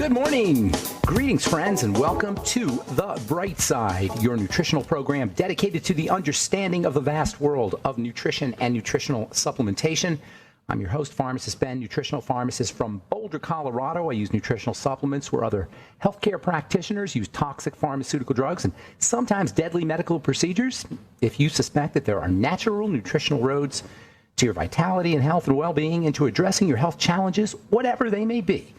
Good morning. Greetings, friends, and welcome to The Bright Side, your nutritional program dedicated to the understanding of the vast world of nutrition and nutritional supplementation. I'm your host, Pharmacist Ben, nutritional pharmacist from Boulder, Colorado. I use nutritional supplements where other healthcare practitioners use toxic pharmaceutical drugs and sometimes deadly medical procedures. If you suspect that there are natural nutritional roads to your vitality and health and well-being and to addressing your health challenges, whatever they may be,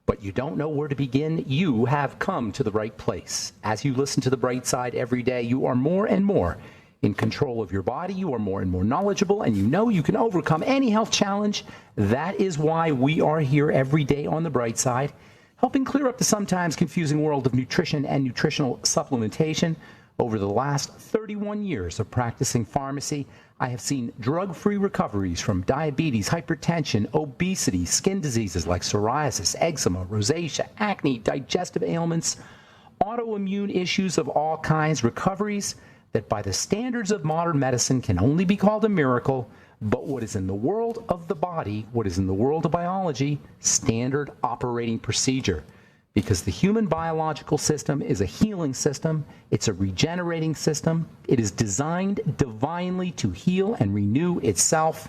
but you don't know where to begin, you have come to the right place. As you listen to The Bright Side every day, you are more and more in control of your body. You are more and more knowledgeable, and you know you can overcome any health challenge. That is why we are here every day on The Bright Side, helping clear up the sometimes confusing world of nutrition and nutritional supplementation. Over the last 31 years of practicing pharmacy, I have seen drug-free recoveries from diabetes, hypertension, obesity, skin diseases like psoriasis, eczema, rosacea, acne, digestive ailments, autoimmune issues of all kinds, recoveries that by the standards of modern medicine can only be called a miracle, but what is in the world of the body, what is in the world of biology, standard operating procedure. Because the human biological system is a healing system, it's a regenerating system, it is designed divinely to heal and renew itself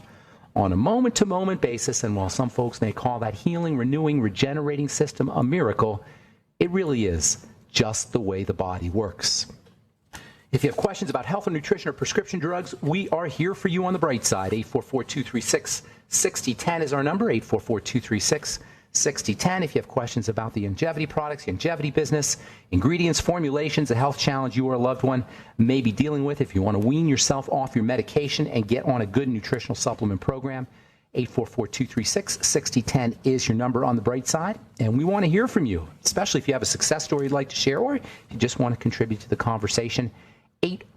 on a moment-to-moment basis, and while some folks may call that healing, renewing, regenerating system a miracle, it really is just the way the body works. If you have questions about health and nutrition or prescription drugs, we are here for you on The Bright Side. 844-236-6010 is our number, 844-236-6010. If you have questions about the longevity products, longevity business, ingredients, formulations, a health challenge you or a loved one may be dealing with, if you want to wean yourself off your medication and get on a good nutritional supplement program, 844-236-6010 is your number on The Bright Side. And we want to hear from you, especially if you have a success story you'd like to share or you just want to contribute to the conversation.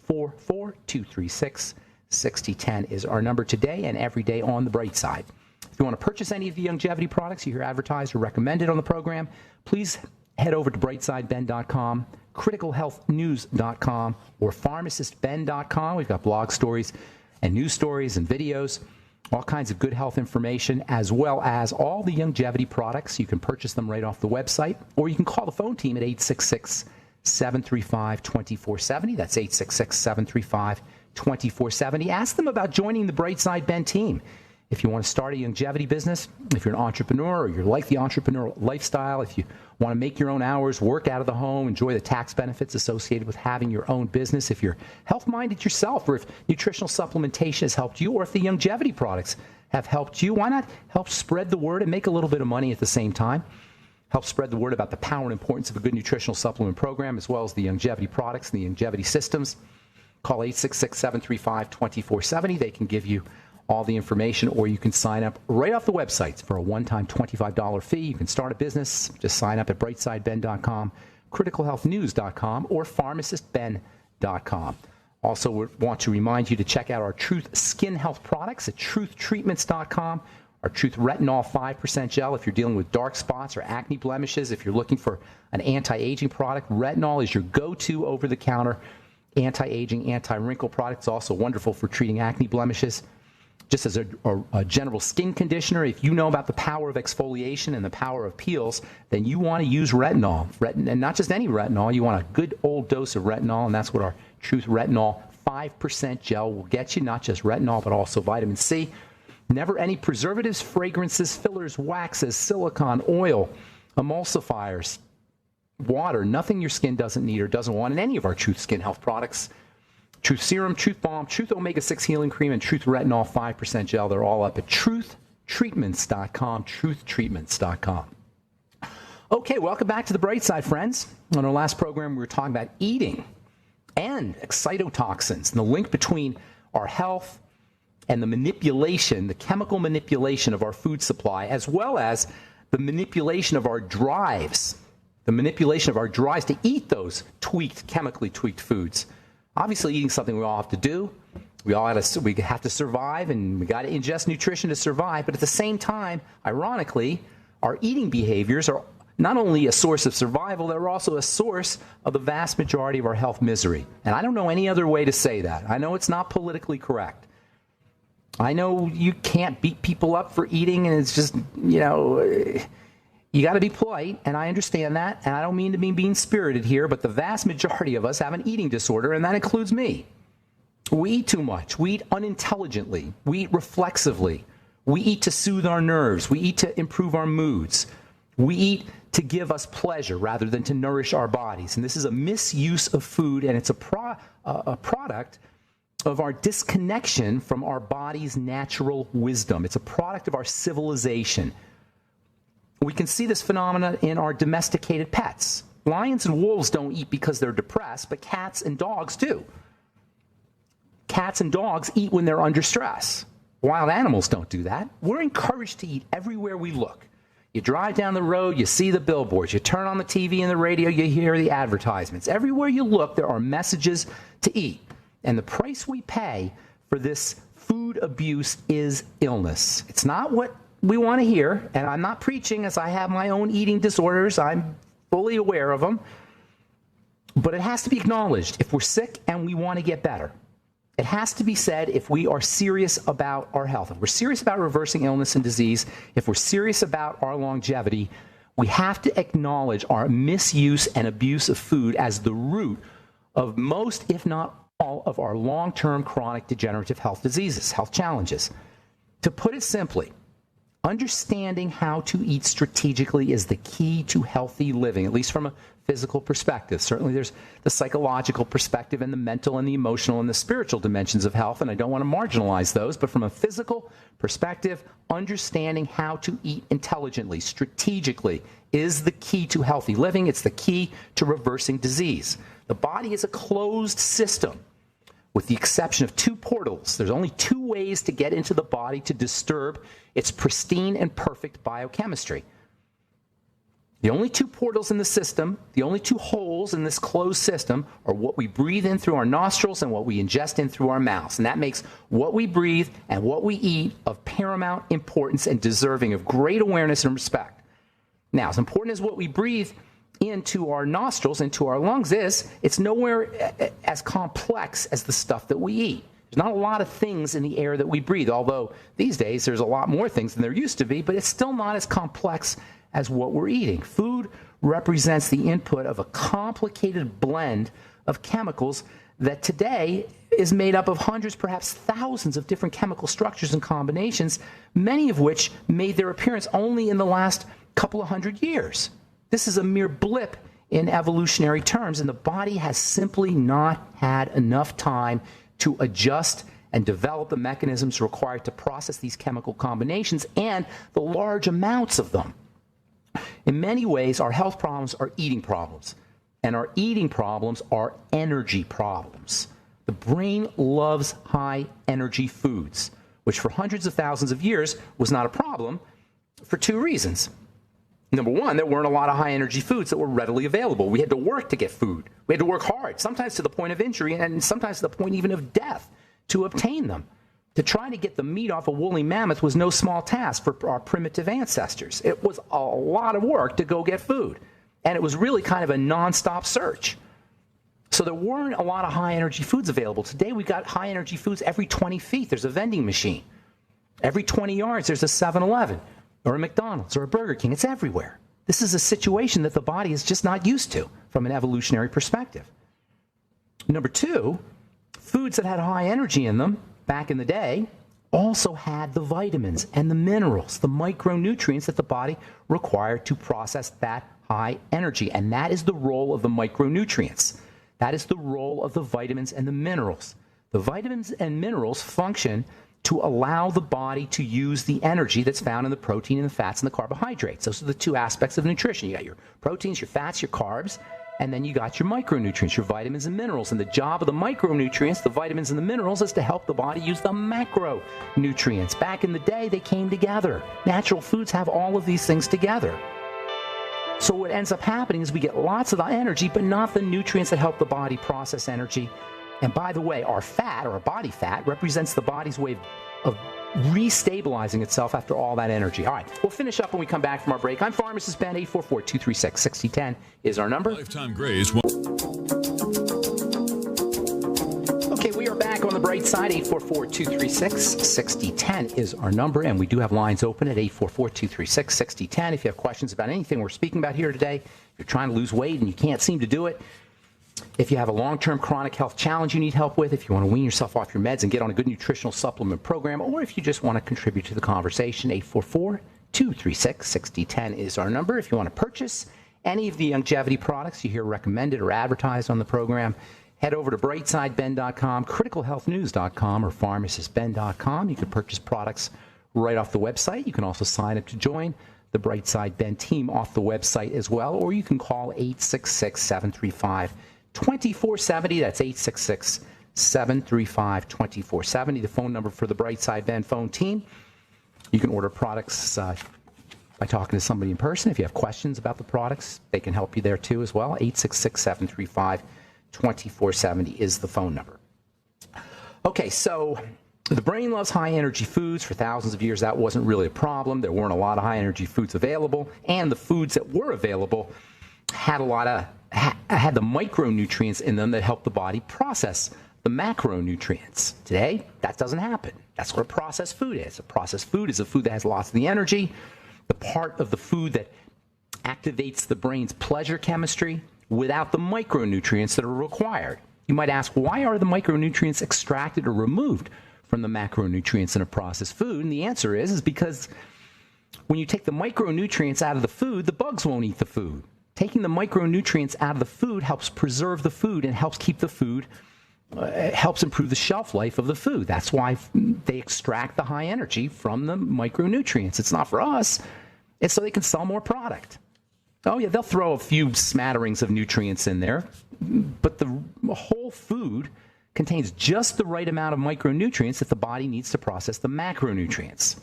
844-236-6010 is our number today and every day on The Bright Side. If you want to purchase any of the longevity products you hear advertised or recommended on the program, please head over to brightsideben.com, criticalhealthnews.com, or pharmacistben.com. We've got blog stories and news stories and videos, all kinds of good health information, as well as all the longevity products. You can purchase them right off the website, or you can call the phone team at 866-735-2470. That's 866-735-2470. Ask them about joining the Bright Side Ben team. If you want to start a longevity business, if you're an entrepreneur or you like the entrepreneurial lifestyle, if you want to make your own hours, work out of the home, enjoy the tax benefits associated with having your own business, if you're health-minded yourself, or if nutritional supplementation has helped you, or if the longevity products have helped you, why not help spread the word and make a little bit of money at the same time? Help spread the word about the power and importance of a good nutritional supplement program, as well as the longevity products and the longevity systems. Call 866-735-2470. They can give you all the information, or you can sign up right off the website for a one-time $25 fee. You can start a business. Just sign up at brightsideben.com, criticalhealthnews.com, or pharmacistben.com. Also, we want to remind you to check out our Truth Skin Health products at truthtreatments.com. Our Truth Retinol 5% gel if you're dealing with dark spots or acne blemishes. If you're looking for an anti-aging product, retinol is your go-to over-the-counter anti-aging, anti-wrinkle product. It's also wonderful for treating acne blemishes. Just as a general skin conditioner, if you know about the power of exfoliation and the power of peels, then you want to use retinol. And not just any retinol, you want a good old dose of retinol, and that's what our Truth Retinol 5% gel will get you, not just retinol, but also vitamin C. Never any preservatives, fragrances, fillers, waxes, silicone, oil, emulsifiers, water, nothing your skin doesn't need or doesn't want in any of our Truth Skin Health products. Truth Serum, Truth Balm, Truth Omega-6 Healing Cream, and Truth Retinol 5% Gel. They're all up at truthtreatments.com, truthtreatments.com. Okay, welcome back to The Bright Side, friends. On our last program, we were talking about eating and excitotoxins and the link between our health and the manipulation, the chemical manipulation of our food supply, as well as the manipulation of our drives, to eat those chemically tweaked foods. Obviously, eating something we all have to do. We have to survive, and we got to ingest nutrition to survive. But at the same time, ironically, our eating behaviors are not only a source of survival, they're also a source of the vast majority of our health misery. And I don't know any other way to say that. I know it's not politically correct. I know you can't beat people up for eating, and it's just, You got to be polite, and I understand that, and I don't mean to be mean-spirited here, but the vast majority of us have an eating disorder, and that includes me. We eat too much. We eat unintelligently. We eat reflexively. We eat to soothe our nerves. We eat to improve our moods. We eat to give us pleasure rather than to nourish our bodies. And this is a misuse of food, and it's a product of our disconnection from our body's natural wisdom. It's a product of our civilization. We can see this phenomenon in our domesticated pets. Lions and wolves don't eat because they're depressed, but cats and dogs do. Cats and dogs eat when they're under stress. Wild animals don't do that. We're encouraged to eat everywhere we look. You drive down the road, you see the billboards. You turn on the TV and the radio, you hear the advertisements. Everywhere you look, there are messages to eat. And the price we pay for this food abuse is illness. It's not what we want to hear, and I'm not preaching as I have my own eating disorders. I'm fully aware of them. But it has to be acknowledged if we're sick and we want to get better. It has to be said if we are serious about our health. If we're serious about reversing illness and disease, if we're serious about our longevity, we have to acknowledge our misuse and abuse of food as the root of most, if not all, of our long-term chronic degenerative health diseases, health challenges. To put it simply, understanding how to eat strategically is the key to healthy living, at least from a physical perspective. Certainly there's the psychological perspective and the mental and the emotional and the spiritual dimensions of health, and I don't want to marginalize those, but from a physical perspective, understanding how to eat intelligently, strategically, is the key to healthy living. It's the key to reversing disease. The body is a closed system, with the exception of two portals. There's only two ways to get into the body to disturb its pristine and perfect biochemistry. The only two portals in the system, the only two holes in this closed system, are what we breathe in through our nostrils and what we ingest in through our mouths. And that makes what we breathe and what we eat of paramount importance and deserving of great awareness and respect. Now, as important as what we breathe into our nostrils, into our lungs is, it's nowhere as complex as the stuff that we eat. There's not a lot of things in the air that we breathe, although these days there's a lot more things than there used to be, but it's still not as complex as what we're eating. Food represents the input of a complicated blend of chemicals that today is made up of hundreds, perhaps thousands of different chemical structures and combinations, many of which made their appearance only in the last couple of hundred years. This is a mere blip in evolutionary terms, and the body has simply not had enough time to adjust and develop the mechanisms required to process these chemical combinations and the large amounts of them. In many ways, our health problems are eating problems, and our eating problems are energy problems. The brain loves high-energy foods, which for hundreds of thousands of years was not a problem for two reasons. Number one, there weren't a lot of high-energy foods that were readily available. We had to work to get food. We had to work hard, sometimes to the point of injury, and sometimes to the point even of death, to obtain them. To try to get the meat off a woolly mammoth was no small task for our primitive ancestors. It was a lot of work to go get food, and it was really kind of a nonstop search. So there weren't a lot of high-energy foods available. Today we've got high-energy foods every 20 feet. There's a vending machine. Every 20 yards there's a 7-Eleven or a McDonald's or a Burger King. It's everywhere. This is a situation that the body is just not used to from an evolutionary perspective. Number two, foods that had high energy in them back in the day also had the vitamins and the minerals, the micronutrients that the body required to process that high energy. And that is the role of the micronutrients. That is the role of the vitamins and the minerals. The vitamins and minerals function to allow the body to use the energy that's found in the protein and the fats and the carbohydrates. Those are the two aspects of nutrition. You got your proteins, your fats, your carbs, and then you got your micronutrients, your vitamins and minerals. And the job of the micronutrients, the vitamins and the minerals, is to help the body use the macronutrients. Back in the day, they came together. Natural foods have all of these things together. So what ends up happening is we get lots of the energy, but not the nutrients that help the body process energy. And by the way, our fat, or our body fat, represents the body's way of restabilizing itself after all that energy. All right, we'll finish up when we come back from our break. I'm Pharmacist Ben. 844-236-6010 is our number. Lifetime Grace. Okay, we are back on the break. bright side. 844-236-6010 is our number, and we do have lines open at 844-236-6010. If you have questions about anything we're speaking about here today, if you're trying to lose weight and you can't seem to do it, if you have a long-term chronic health challenge you need help with, if you want to wean yourself off your meds and get on a good nutritional supplement program, or if you just want to contribute to the conversation, 844-236-6010 is our number. If you want to purchase any of the longevity products you hear recommended or advertised on the program, head over to brightsideben.com, criticalhealthnews.com, or pharmacistben.com. You can purchase products right off the website. You can also sign up to join the Brightside Ben team off the website as well, or you can call 866-735-2470. That's 866-735-2470, the phone number for the Brightside Ben phone team. You can order products by talking to somebody in person. If you have questions about the products, they can help you there too as well. 866-735-2470 is the phone number. Okay, so the brain loves high-energy foods. For thousands of years, that wasn't really a problem. There weren't a lot of high-energy foods available, and the foods that were available had the micronutrients in them that helped the body process the macronutrients. Today, that doesn't happen. That's what a processed food is. A processed food is a food that has lots of the energy, the part of the food that activates the brain's pleasure chemistry without the micronutrients that are required. You might ask, why are the micronutrients extracted or removed from the macronutrients in a processed food? And the answer is because when you take the micronutrients out of the food, the bugs won't eat the food. Taking the micronutrients out of the food helps preserve the food and helps keep the food, helps improve the shelf life of the food. That's why they extract the high energy from the micronutrients. It's not for us. It's so they can sell more product. Oh, yeah, they'll throw a few smatterings of nutrients in there, but the whole food contains just the right amount of micronutrients that the body needs to process the macronutrients.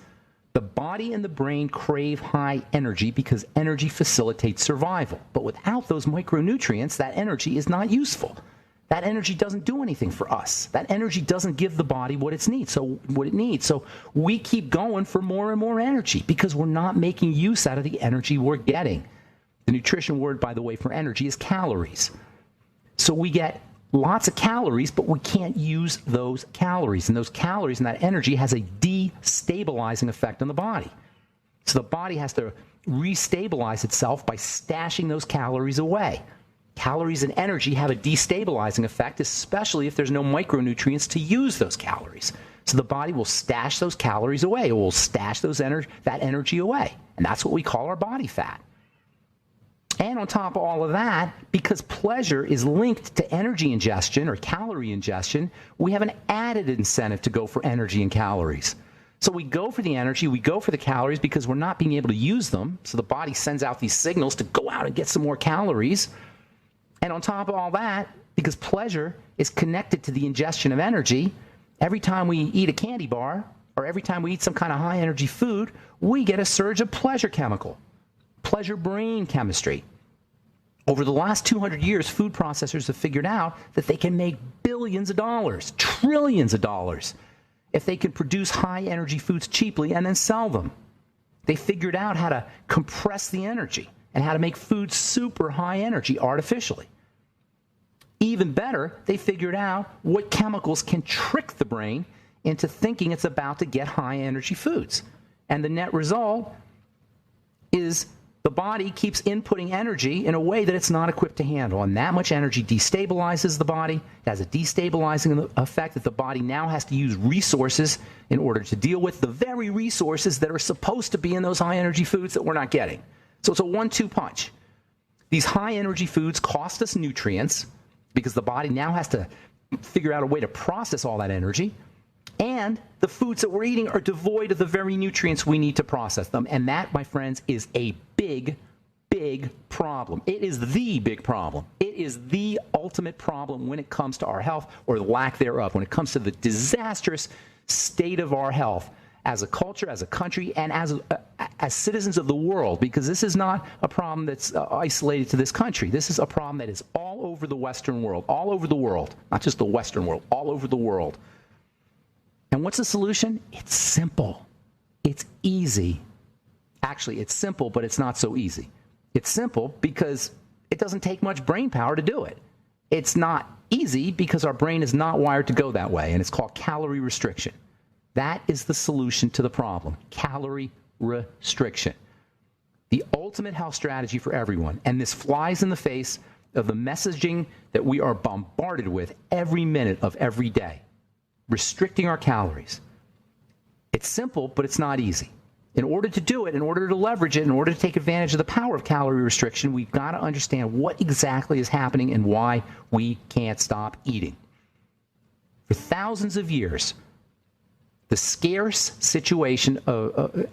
The body and the brain crave high energy because energy facilitates survival. But without those micronutrients, that energy is not useful. That energy doesn't do anything for us. That energy doesn't give the body what it needs. So we keep going for more and more energy because we're not making use out of the energy we're getting. The nutrition word, by the way, for energy is calories. So we get lots of calories, but we can't use those calories. And those calories and that energy has a destabilizing effect on the body. So the body has to restabilize itself by stashing those calories away. Calories and energy have a destabilizing effect, especially if there's no micronutrients to use those calories. So the body will stash those calories away. It will stash that energy away. And that's what we call our body fat. And on top of all of that, because pleasure is linked to energy ingestion or calorie ingestion, we have an added incentive to go for energy and calories. So we go for the energy, we go for the calories because we're not being able to use them. So the body sends out these signals to go out and get some more calories. And on top of all that, because pleasure is connected to the ingestion of energy, every time we eat a candy bar or every time we eat some kind of high energy food, we get a surge of pleasure chemical. Pleasure brain chemistry. Over the last 200 years, food processors have figured out that they can make billions of dollars, trillions of dollars, if they can produce high energy foods cheaply and then sell them. They figured out how to compress the energy and how to make food super high energy artificially. Even better, they figured out what chemicals can trick the brain into thinking it's about to get high energy foods. And the net result is the body keeps inputting energy in a way that it's not equipped to handle. And that much energy destabilizes the body. It has a destabilizing effect that the body now has to use resources in order to deal with the very resources that are supposed to be in those high energy foods that we're not getting. So it's a 1-2 punch. These high energy foods cost us nutrients because the body now has to figure out a way to process all that energy. And the foods that we're eating are devoid of the very nutrients we need to process them. And that, my friends, is a big, big problem. It is the big problem. It is the ultimate problem when it comes to our health or the lack thereof, when it comes to the disastrous state of our health as a culture, as a country, and as citizens of the world, because this is not a problem that's isolated to this country. This is a problem that is all over the Western world, all over the world, not just the Western world, all over the world. And what's the solution? It's simple. It's easy. Actually, it's simple, but it's not so easy. It's simple because it doesn't take much brain power to do it. It's not easy because our brain is not wired to go that way, and it's called calorie restriction. That is the solution to the problem, calorie restriction. The ultimate health strategy for everyone, and this flies in the face of the messaging that we are bombarded with every minute of every day, restricting our calories. It's simple, but it's not easy. In order to do it, in order to leverage it, in order to take advantage of the power of calorie restriction, we've got to understand what exactly is happening and why we can't stop eating. For thousands of years, the scarce situation,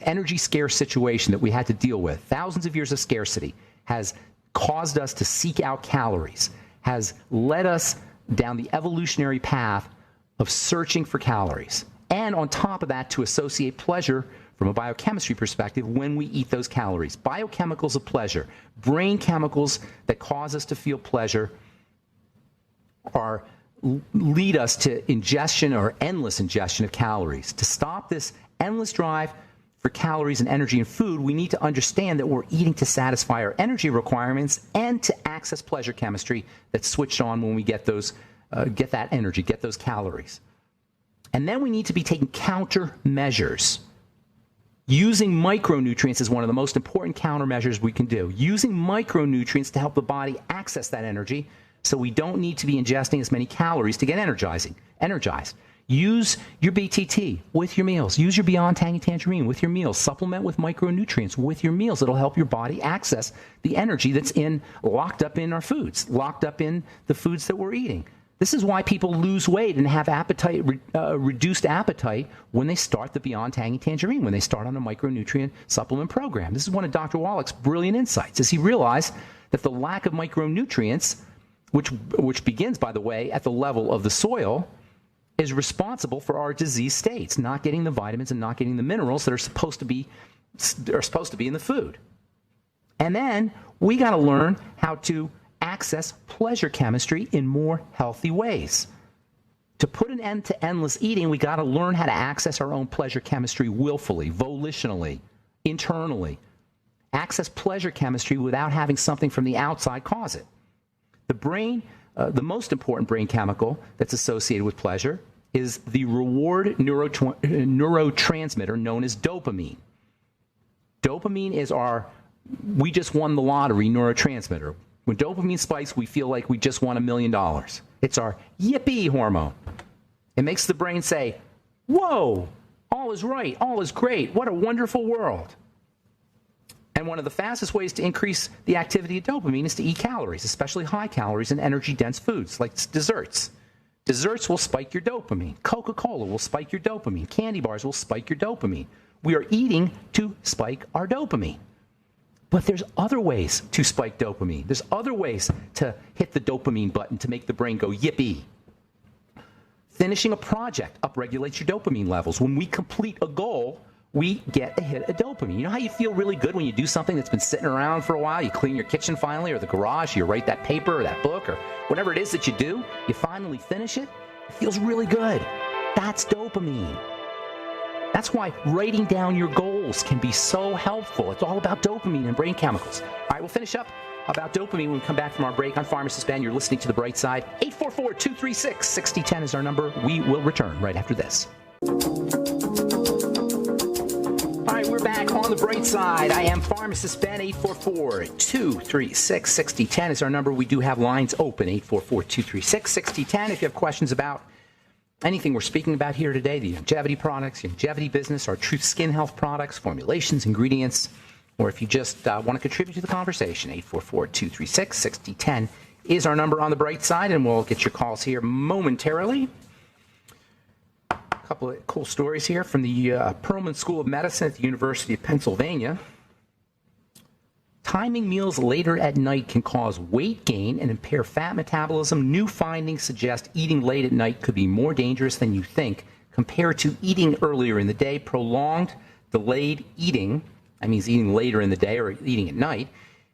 energy scarce situation that we had to deal with, thousands of years of scarcity, has caused us to seek out calories, has led us down the evolutionary path of searching for calories. And on top of that, to associate pleasure from a biochemistry perspective when we eat those calories. Biochemicals of pleasure, brain chemicals that cause us to feel pleasure, lead us to ingestion or endless ingestion of calories. To stop this endless drive for calories and energy in food, we need to understand that we're eating to satisfy our energy requirements and to access pleasure chemistry that's switched on when we get that energy, get those calories. And then we need to be taking countermeasures. Using micronutrients is one of the most important countermeasures we can do. Using micronutrients to help the body access that energy so we don't need to be ingesting as many calories to get energized. Use your BTT with your meals. Use your Beyond Tangy Tangerine with your meals. Supplement with micronutrients with your meals. It'll help your body access the energy that's locked up in our foods, locked up in the foods that we're eating. This is why people lose weight and have reduced appetite when they start the Beyond Tangy Tangerine, when they start on a micronutrient supplement program. This is one of Dr. Wallach's brilliant insights, as he realized that the lack of micronutrients, which begins, by the way, at the level of the soil, is responsible for our disease states, not getting the vitamins and not getting the minerals that are supposed to be in the food. And then we got to learn how to access pleasure chemistry in more healthy ways. To put an end to endless eating, we got to learn how to access our own pleasure chemistry willfully, volitionally, internally. Access pleasure chemistry without having something from the outside cause it. The brain, the most important brain chemical that's associated with pleasure is the reward neurotransmitter known as dopamine. Dopamine is our we just won the lottery neurotransmitter. When dopamine spikes, we feel like we just won $1 million. It's our yippee hormone. It makes the brain say, whoa, all is right, all is great, what a wonderful world. And one of the fastest ways to increase the activity of dopamine is to eat calories, especially high calories and energy-dense foods like desserts. Desserts will spike your dopamine. Coca-Cola will spike your dopamine. Candy bars will spike your dopamine. We are eating to spike our dopamine. But there's other ways to spike dopamine. There's other ways to hit the dopamine button to make the brain go yippee. Finishing a project upregulates your dopamine levels. When we complete a goal, we get a hit of dopamine. You know how you feel really good when you do something that's been sitting around for a while? You clean your kitchen finally, or the garage, you write that paper or that book, or whatever it is that you do. You finally finish it. It feels really good. That's dopamine. That's why writing down your goals can be so helpful. It's all about dopamine and brain chemicals. All right, we'll finish up about dopamine when we come back from our break. I'm Pharmacist Ben. You're listening to The Bright Side. 844-236-6010 is our number. We will return right after this. All right, we're back on The Bright Side. I am Pharmacist Ben. 844-236-6010 is our number. We do have lines open. 844-236-6010 if you have questions about anything we're speaking about here today, the longevity products, longevity business, our Truth Skin Health products, formulations, ingredients, or if you just want to contribute to the conversation, 844-236-6010 is our number on The Bright Side, and we'll get your calls here momentarily. A couple of cool stories here from the Perelman School of Medicine at the University of Pennsylvania. Timing meals later at night can cause weight gain and impair fat metabolism. New findings suggest eating late at night could be more dangerous than you think compared to eating earlier in the day. Prolonged, delayed eating, that means eating later in the day or eating at night,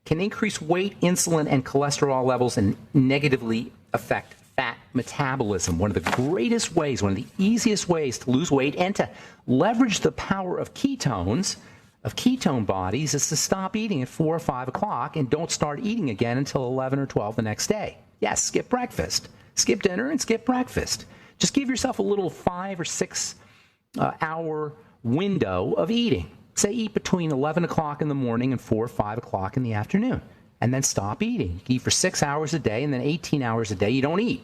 can increase weight, insulin, and cholesterol levels and negatively affect fat metabolism. One of the greatest ways, one of the easiest ways to lose weight and to leverage the power of ketones, of ketone bodies, is to stop eating at 4 or 5 o'clock and don't start eating again until 11 or 12 the next day. Yes, skip breakfast. Skip dinner and skip breakfast. Just give yourself a little 5 or 6 hour window of eating. Say eat between 11 o'clock in the morning and 4 or 5 o'clock in the afternoon. And then stop eating. You eat for 6 hours a day, and then 18 hours a day you don't eat.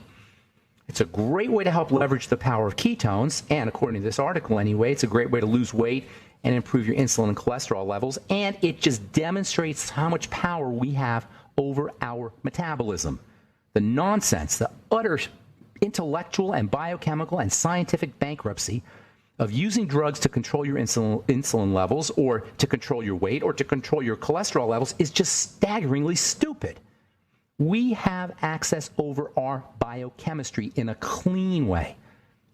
It's a great way to help leverage the power of ketones, and according to this article anyway, it's a great way to lose weight and improve your insulin and cholesterol levels, and it just demonstrates how much power we have over our metabolism. The nonsense, the utter intellectual and biochemical and scientific bankruptcy of using drugs to control your insulin levels or to control your weight or to control your cholesterol levels is just staggeringly stupid. We have access over our biochemistry in a clean way,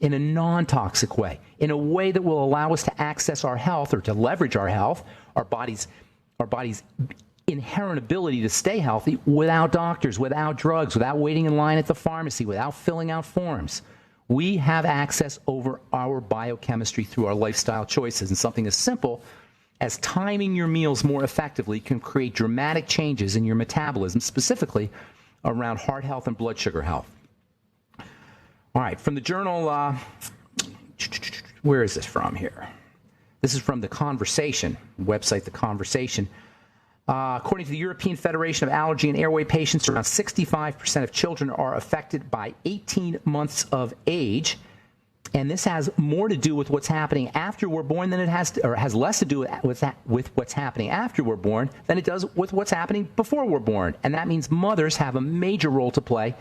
in a non-toxic way, in a way that will allow us to access our health or to leverage our health, our body's inherent ability to stay healthy without doctors, without drugs, without waiting in line at the pharmacy, without filling out forms. We have access over our biochemistry through our lifestyle choices, and something as simple as timing your meals more effectively can create dramatic changes in your metabolism, specifically around heart health and blood sugar health. All right, from the journal, where is this from here? This is from The Conversation, website The Conversation. According to the European Federation of Allergy and Airway Patients, around 65% of children are affected by 18 months of age. And this has more to do with what's happening after we're born than it has, or has less to do with what's happening after we're born than it does with what's happening before we're born. And that means mothers have a major role to play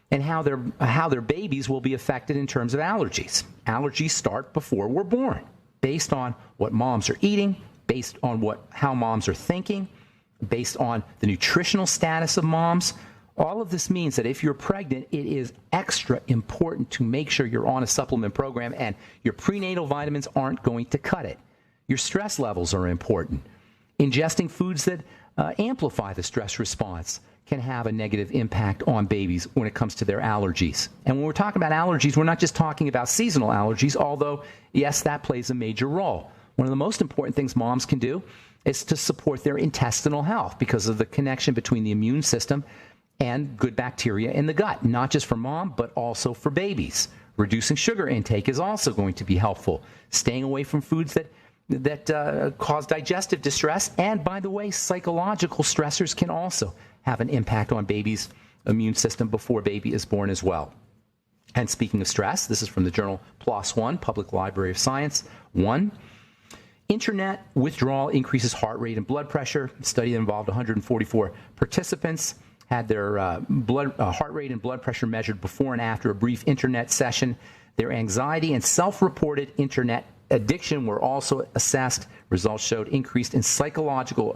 in how their babies will be affected in terms of allergies. Allergies start before we're born, based on what moms are eating, based on how moms are thinking, based on the nutritional status of moms. All of this means that if you're pregnant, it is extra important to make sure you're on a supplement program, and your prenatal vitamins aren't going to cut it. Your stress levels are important. Ingesting foods that amplify the stress response can have a negative impact on babies when it comes to their allergies. And when we're talking about allergies, we're not just talking about seasonal allergies, although, yes, that plays a major role. One of the most important things moms can do is to support their intestinal health because of the connection between the immune system and good bacteria in the gut, not just for mom, but also for babies. Reducing sugar intake is also going to be helpful. Staying away from foods that cause digestive distress. And by the way, psychological stressors can also have an impact on baby's immune system before baby is born as well. And speaking of stress, this is from the journal PLOS One, Public Library of Science. 1. Internet withdrawal increases heart rate and blood pressure. A study that involved 144 participants had their heart rate and blood pressure measured before and after a brief internet session. Their anxiety and self-reported internet addiction were also assessed. Results showed increased in physiological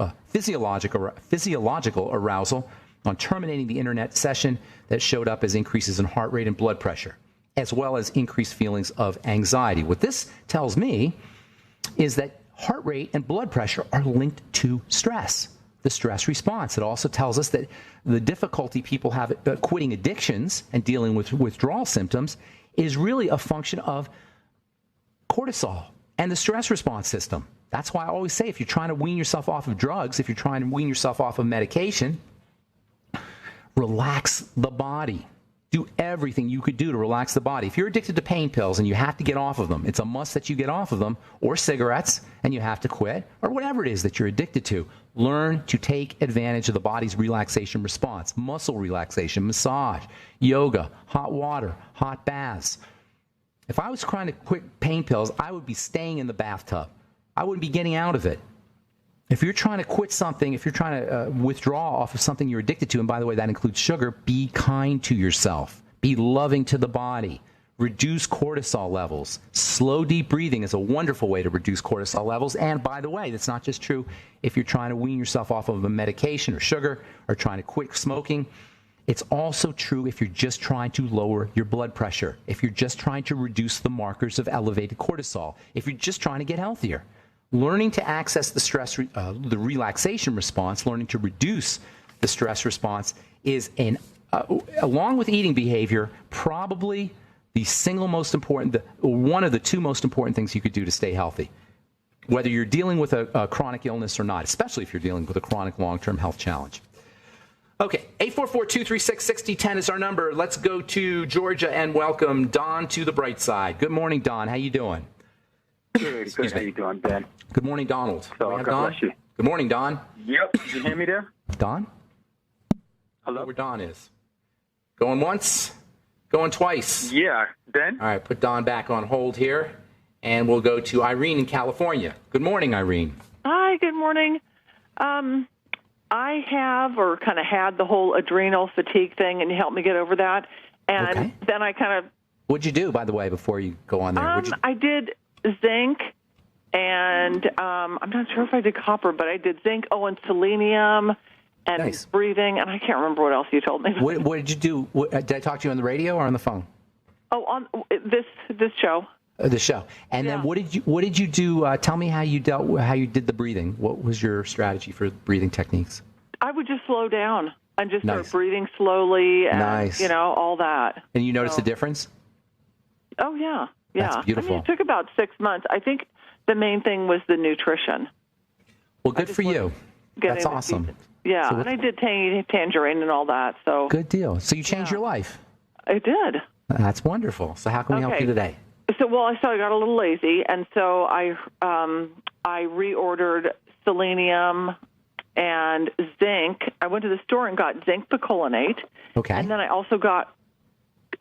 arousal on terminating the internet session that showed up as increases in heart rate and blood pressure, as well as increased feelings of anxiety. What this tells me is that heart rate and blood pressure are linked to stress, the stress response. It also tells us that the difficulty people have quitting addictions and dealing with withdrawal symptoms is really a function of cortisol and the stress response system. That's why I always say, if you're trying to wean yourself off of drugs, if you're trying to wean yourself off of medication, relax the body. Do everything you could do to relax the body. If you're addicted to pain pills and you have to get off of them, it's a must that you get off of them, or cigarettes, and you have to quit, or whatever it is that you're addicted to. Learn to take advantage of the body's relaxation response. Muscle relaxation, massage, yoga, hot water, hot baths. If I was trying to quit pain pills, I would be staying in the bathtub. I wouldn't be getting out of it. If you're trying to quit something, if you're trying to withdraw off of something you're addicted to, and by the way, that includes sugar, be kind to yourself. Be loving to the body. Reduce cortisol levels. Slow, deep breathing is a wonderful way to reduce cortisol levels. And by the way, that's not just true if you're trying to wean yourself off of a medication or sugar or trying to quit smoking. It's also true if you're just trying to lower your blood pressure, if you're just trying to reduce the markers of elevated cortisol, if you're just trying to get healthier. Learning to access the relaxation response, learning to reduce the stress response is, along with eating behavior, probably the single most important, one of the two most important things you could do to stay healthy, whether you're dealing with a chronic illness or not, especially if you're dealing with a chronic long-term health challenge. Okay, 844-236-6010 is our number. Let's go to Georgia and welcome Don to the bright side. Good morning, Don. How you doing? Good. How you doing, Ben? Good morning, Donald. So, God Don? bless you. Good morning, Don. Yep. Can you hear me there? Don? Hello? Where Don is. Going once, going twice. Yeah. Ben? All right, put Don back on hold here, and we'll go to Irene in California. Good morning, Irene. Hi, good morning. I have or kind of had the whole adrenal fatigue thing, and you helped me get over that. And then I kind of... What'd you do, by the way, before you go on there? I did zinc, and I'm not sure if I did copper, but I did zinc, and selenium, and breathing, and I can't remember what else you told me. What did you do? Did I talk to you on the radio or on the phone? Oh, on this show. The show. And then what did you do? Tell me how you did the breathing. What was your strategy for breathing techniques? I would just slow down and just start breathing slowly and, all that. And you noticed a difference? Oh, yeah. Yeah. That's beautiful. I mean, it took about 6 months. I think the main thing was the nutrition. Well, good for you. That's awesome. Yeah, and I did tangerine and all that. So good deal. So you changed your life. I did. That's wonderful. So how can we help you today? So, I got a little lazy, and so I reordered selenium and zinc. I went to the store and got zinc picolinate. Okay. And then I also got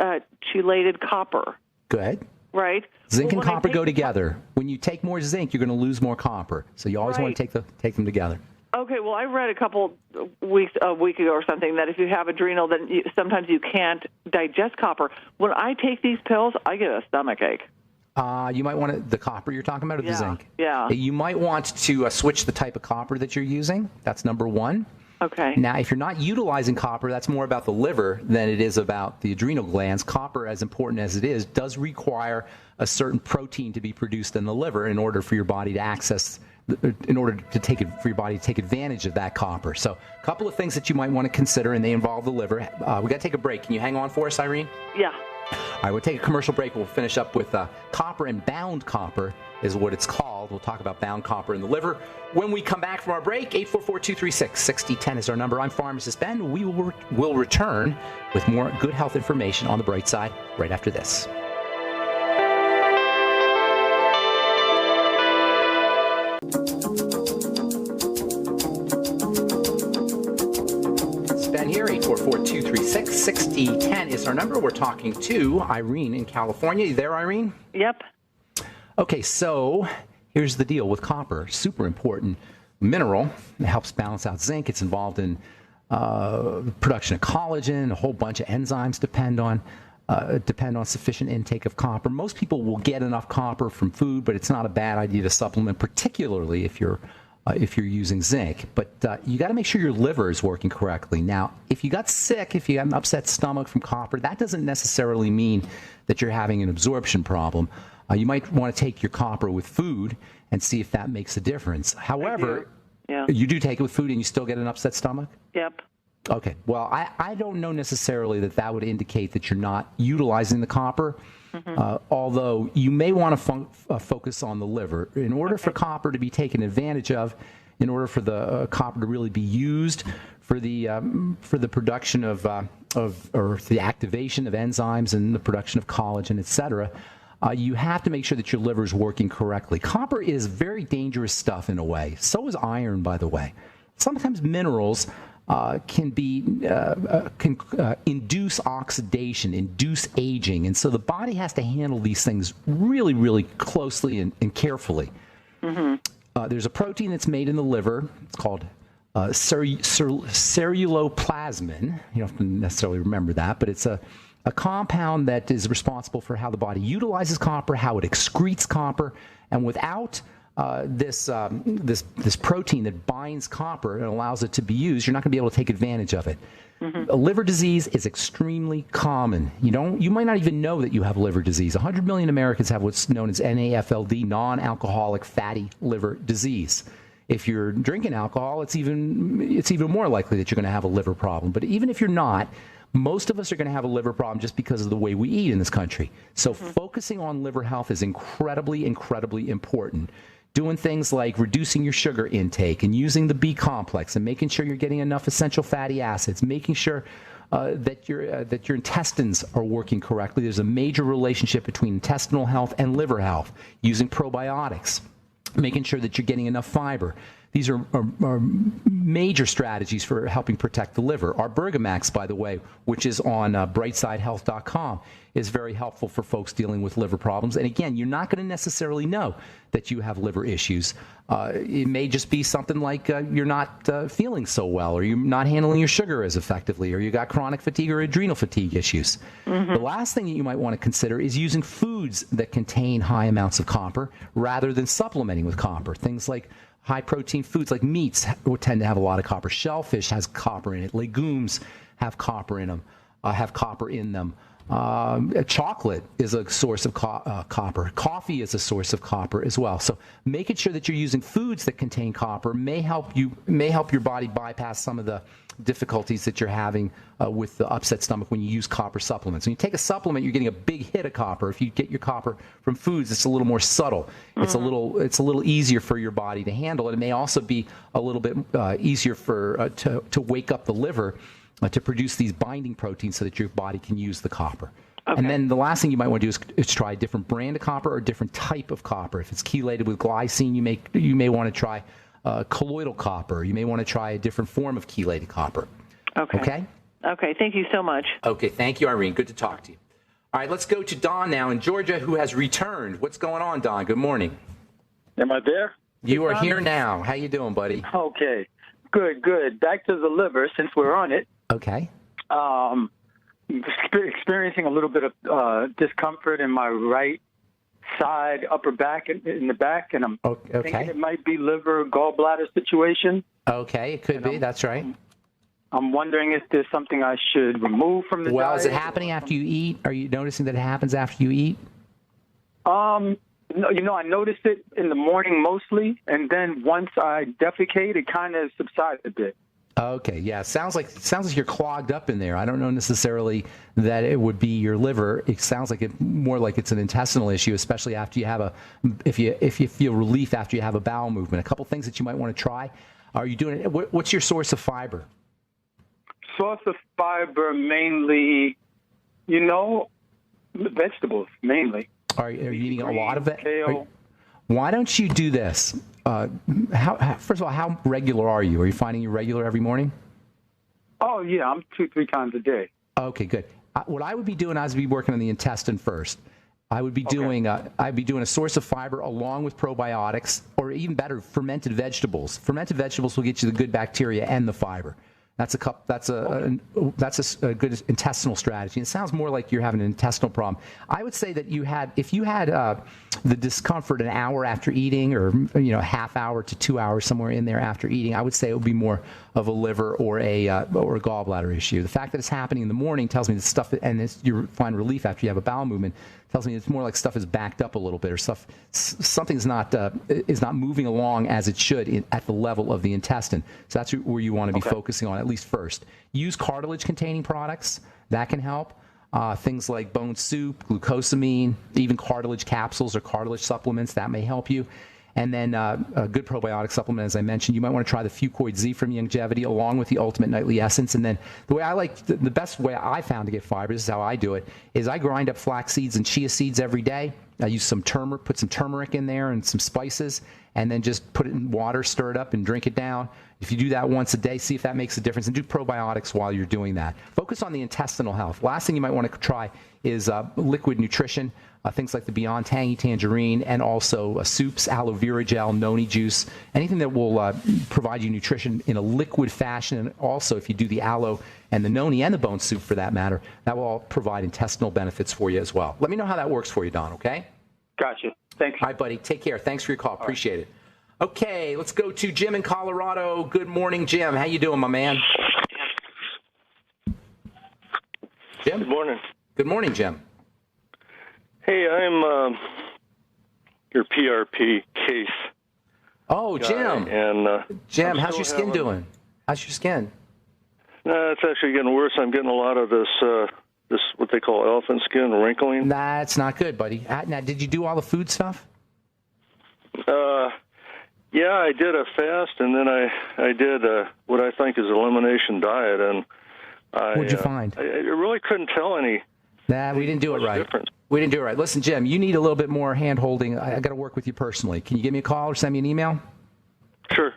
chelated copper. Good. Right. Zinc and copper go together. When you take more zinc, you're going to lose more copper. So you always want to take them together. Okay. Well, I read a week ago or something that if you have adrenal, then sometimes you can't digest copper. When I take these pills, I get a stomach ache. You might want the copper you're talking about or the zinc? Yeah. You might want to switch the type of copper that you're using. That's number one. Okay. Now, if you're not utilizing copper, that's more about the liver than it is about the adrenal glands. Copper, as important as it is, does require a certain protein to be produced in the liver in order for your body to access, for your body to take advantage of that copper. So a couple of things that you might want to consider, and they involve the liver. We got to take a break. Can you hang on for us, Irene? Yeah. All right, we'll take a commercial break. We'll finish up with copper and bound copper is what it's called. We'll talk about bound copper in the liver. When we come back from our break, 844-236-6010 is our number. I'm Pharmacist Ben. We will return with more good health information on the bright side right after this. Here, 844-236-6010 is our number. We're talking to Irene in California. You there, Irene? Yep. Okay, so here's the deal with copper. Super important mineral. It helps balance out zinc. It's involved in production of collagen. A whole bunch of enzymes depend on sufficient intake of copper. Most people will get enough copper from food, but it's not a bad idea to supplement, particularly if you're using zinc. But you got to make sure your liver is working correctly. Now, if you got sick, if you got an upset stomach from copper, that doesn't necessarily mean that you're having an absorption problem. You might want to take your copper with food and see if that makes a difference. However, you do take it with food and you still get an upset stomach? Yep. Okay. Well, I don't know necessarily that would indicate that you're not utilizing the copper. Although you may want to focus on the liver. In order for copper to be taken advantage of, in order for the copper to really be used for the production or the activation of enzymes and the production of collagen, etc., you have to make sure that your liver is working correctly. Copper is very dangerous stuff in a way. So is iron, by the way. Sometimes minerals can induce oxidation, induce aging. And so the body has to handle these things really, really closely and carefully. There's a protein that's made in the liver. It's called ceruloplasmin. You don't have to necessarily remember that, but it's a compound that is responsible for how the body utilizes copper, how it excretes copper. And without this protein that binds copper and allows it to be used, you're not going to be able to take advantage of it. Liver disease is extremely common. You might not even know that you have liver disease. 100 million Americans have what's known as NAFLD, non-alcoholic fatty liver disease. If you're drinking alcohol, it's even more likely that you're going to have a liver problem. But even if you're not, most of us are going to have a liver problem just because of the way we eat in this country. So focusing on liver health is incredibly, incredibly important. doing things like reducing your sugar intake and using the B complex and making sure you're getting enough essential fatty acids, making sure that your intestines are working correctly. There's a major relationship between intestinal health and liver health. Using probiotics, making sure that you're getting enough fiber. These are major strategies for helping protect the liver. Our Bergamax, by the way, which is on brightsidehealth.com, is very helpful for folks dealing with liver problems. And again, you're not going to necessarily know that you have liver issues. It may just be something like you're not feeling so well, or you're not handling your sugar as effectively, or you got chronic fatigue or adrenal fatigue issues. Mm-hmm. The last thing that you might want to consider is using foods that contain high amounts of copper rather than supplementing with copper. Things like high-protein foods like meats would tend to have a lot of copper. Shellfish has copper in it. Legumes have copper in them. Chocolate is a source of copper. Coffee is a source of copper as well. So making sure that you're using foods that contain copper may help your body bypass some of the difficulties that you're having with the upset stomach when you use copper supplements. When you take a supplement, you're getting a big hit of copper. If you get your copper from foods, it's a little more subtle. Mm-hmm. It's a little easier for your body to handle. It may also be a little bit easier to wake up the liver to produce these binding proteins so that your body can use the copper. Okay. And then the last thing you might want to do is try a different brand of copper or a different type of copper. If it's chelated with glycine, you may want to try colloidal copper. You may want to try a different form of chelated copper. Okay? Okay, thank you so much. Okay, thank you, Irene. Good to talk to you. All right, let's go to Don now in Georgia, who has returned. What's going on, Don? Good morning. Am I there? You are here now. How you doing, buddy? Okay, good. Back to the liver, since we're on it. Okay. Experiencing a little bit of discomfort in my right side, upper back, in the back, and I'm thinking it might be liver gallbladder situation. Okay, it could be. That's right. I'm wondering if there's something I should remove from the diet. Well, is it happening after you eat? Are you noticing that it happens after you eat? No, I noticed it in the morning mostly, and then once I defecate, it kind of subsides a bit. Okay, yeah. Sounds like you're clogged up in there. I don't know necessarily that it would be your liver. It sounds like more like it's an intestinal issue, especially after you have if you feel relief after you have a bowel movement. A couple things that you might want to try. Are you doing it? What's your source of fiber? Source of fiber mainly, vegetables mainly. Are you eating a lot of it? Kale. Why don't you do this? First of all, how regular are you? Are you finding you regular every morning? Oh, yeah, I'm 2-3 times a day. Okay, good. What I would be doing, I would be working on the intestine first. I would be doing a source of fiber along with probiotics, or even better, fermented vegetables. Fermented vegetables will get you the good bacteria and the fiber. That's a good intestinal strategy. It sounds more like you're having an intestinal problem. I would say that if you had the discomfort an hour after eating, or half hour to 2 hours somewhere in there after eating, I would say it would be more of a liver or a gallbladder issue. The fact that it's happening in the morning tells me that stuff, and you find relief after you have a bowel movement, tells me it's more like stuff is backed up a little bit, or something's not moving along as it should at the level of the intestine. So that's where you want to be focusing on, at least first. Use cartilage-containing products. That can help. Things like bone soup, glucosamine, even cartilage capsules or cartilage supplements, that may help you. And then a good probiotic supplement, as I mentioned, you might want to try the Fucoid Z from Youngevity along with the Ultimate Nightly Essence. And then the way the best way I found to get fiber, this is how I do it, is I grind up flax seeds and chia seeds every day. I use put some turmeric in there and some spices, and then just put it in water, stir it up, and drink it down. If you do that once a day, see if that makes a difference, and do probiotics while you're doing that. Focus on the intestinal health. Last thing you might want to try is liquid nutrition, things like the Beyond Tangy Tangerine, and also soups, aloe vera gel, noni juice, anything that will provide you nutrition in a liquid fashion. And also, if you do the aloe and the noni and the bone soup for that matter, that will all provide intestinal benefits for you as well. Let me know how that works for you, Don, okay? Gotcha. Thanks. All right, buddy. Take care. Thanks for your call. Appreciate it. Okay, let's go to Jim in Colorado. Good morning, Jim. How you doing, my man? Jim? Good morning. Good morning, Jim. Hey, I'm your PRP case. Oh, Jim. And Jim, how's your skin doing? How's your skin? No, it's actually getting worse. I'm getting a lot of this what they call elephant skin wrinkling. That's not good, buddy. Now, did you do all the food stuff? Yeah, I did a fast, and then I did what I think is elimination diet, and What'd you find? I really couldn't tell any. Nah, we didn't do it right. Difference. We didn't do it right. Listen, Jim, you need a little bit more hand-holding. I got to work with you personally. Can you give me a call or send me an email? Sure.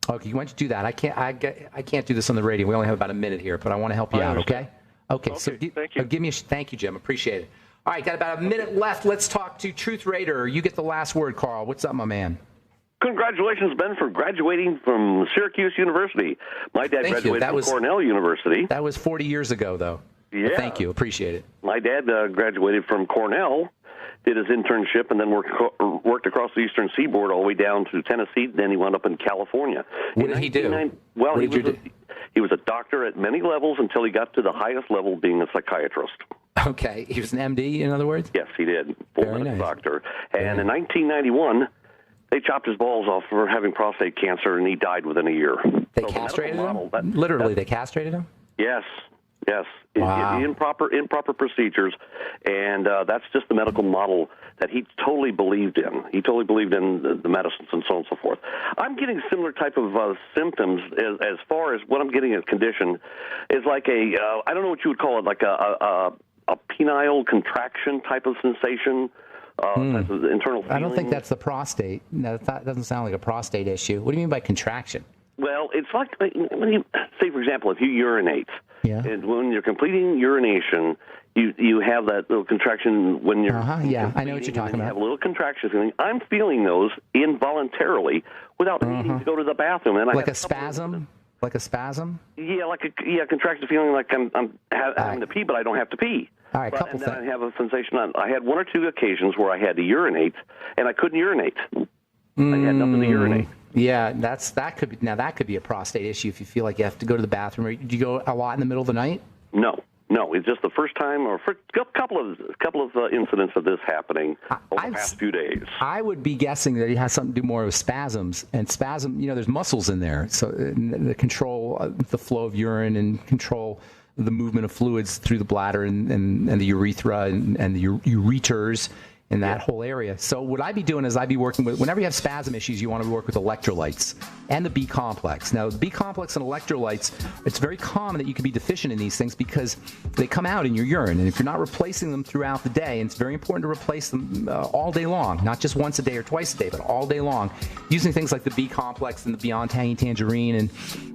Okay, why don't you do that? I can't do this on the radio. We only have about a minute here, but I want to help you out, okay? Okay, so thank you. Thank you, Jim. Appreciate it. All right, got about a minute left. Let's talk to Truth Raider. You get the last word, Carl. What's up, my man? Congratulations, Ben, for graduating from Syracuse University. My dad graduated from Cornell University. That was 40 years ago, though. Yeah. But thank you. Appreciate it. My dad graduated from Cornell, did his internship, and then worked across the Eastern Seaboard all the way down to Tennessee. Then he wound up in California. What did he do? Well, he was a doctor at many levels until he got to the highest level, being a psychiatrist. Okay. He was an MD, in other words? Yes, he did. Full medical doctor. And in 1991... they chopped his balls off for having prostate cancer, and he died within a year. They castrated him? Literally, they castrated him? Yes. Wow. Improper procedures, and that's just the medical model that he totally believed in. He totally believed in the medicines and so on and so forth. I'm getting similar type of symptoms as far as what I'm getting as condition is like I don't know what you would call it, like a penile contraction type of sensation. That's an internal feeling. I don't think that's the prostate. No, that doesn't sound like a prostate issue. What do you mean by contraction? Well, it's like when you say, for example, if you urinate, and when you're completing urination, you have that little contraction when you're. Yeah, I know what you're talking about. You have a little contraction feeling. I'm feeling those involuntarily without needing to go to the bathroom, and like a spasm. Like a spasm? Yeah, like a contraction feeling like I'm having to pee, but I don't have to pee. All right, and then I have a sensation. I had one or two occasions where I had to urinate, and I couldn't urinate. I had nothing to urinate. Yeah, that could be a prostate issue if you feel like you have to go to the bathroom. Do you go a lot in the middle of the night? No. It's just the first time, or for a couple of incidents of this happening over the past few days. I would be guessing that it has something to do more with spasms, and there's muscles in there, so the control the flow of urine and control the movement of fluids through the bladder and the urethra and the ureters in that whole area. So what I'd be doing is I'd be working with, whenever you have spasm issues, you want to work with electrolytes and the B complex. Now, the B complex and electrolytes, it's very common that you can be deficient in these things because they come out in your urine. And if you're not replacing them throughout the day, and it's very important to replace them all day long, not just once a day or twice a day, but all day long, using things like the B complex and the Beyond Tangy Tangerine, and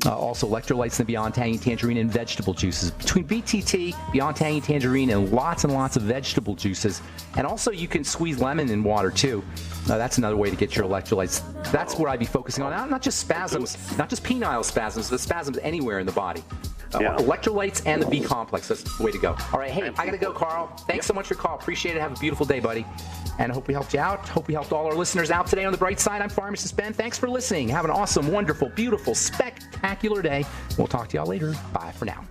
also electrolytes in the Beyond Tangy Tangerine and vegetable juices. Between BTT, Beyond Tangy Tangerine, and lots of vegetable juices. And also you can squeeze lemon in water too. That's another way to get your electrolytes. That's what I'd be focusing on. Not just spasms, not just penile spasms, but spasms anywhere in the body. Electrolytes and the B complex. That's the way to go. All right, hey, I got to go, Carl. Thanks so much for your call. Appreciate it. Have a beautiful day, buddy. And I hope we helped you out. Hope we helped all our listeners out today on The Bright Side. I'm Pharmacist Ben. Thanks for listening. Have an awesome, wonderful, beautiful, spectacular day. We'll talk to y'all later. Bye for now.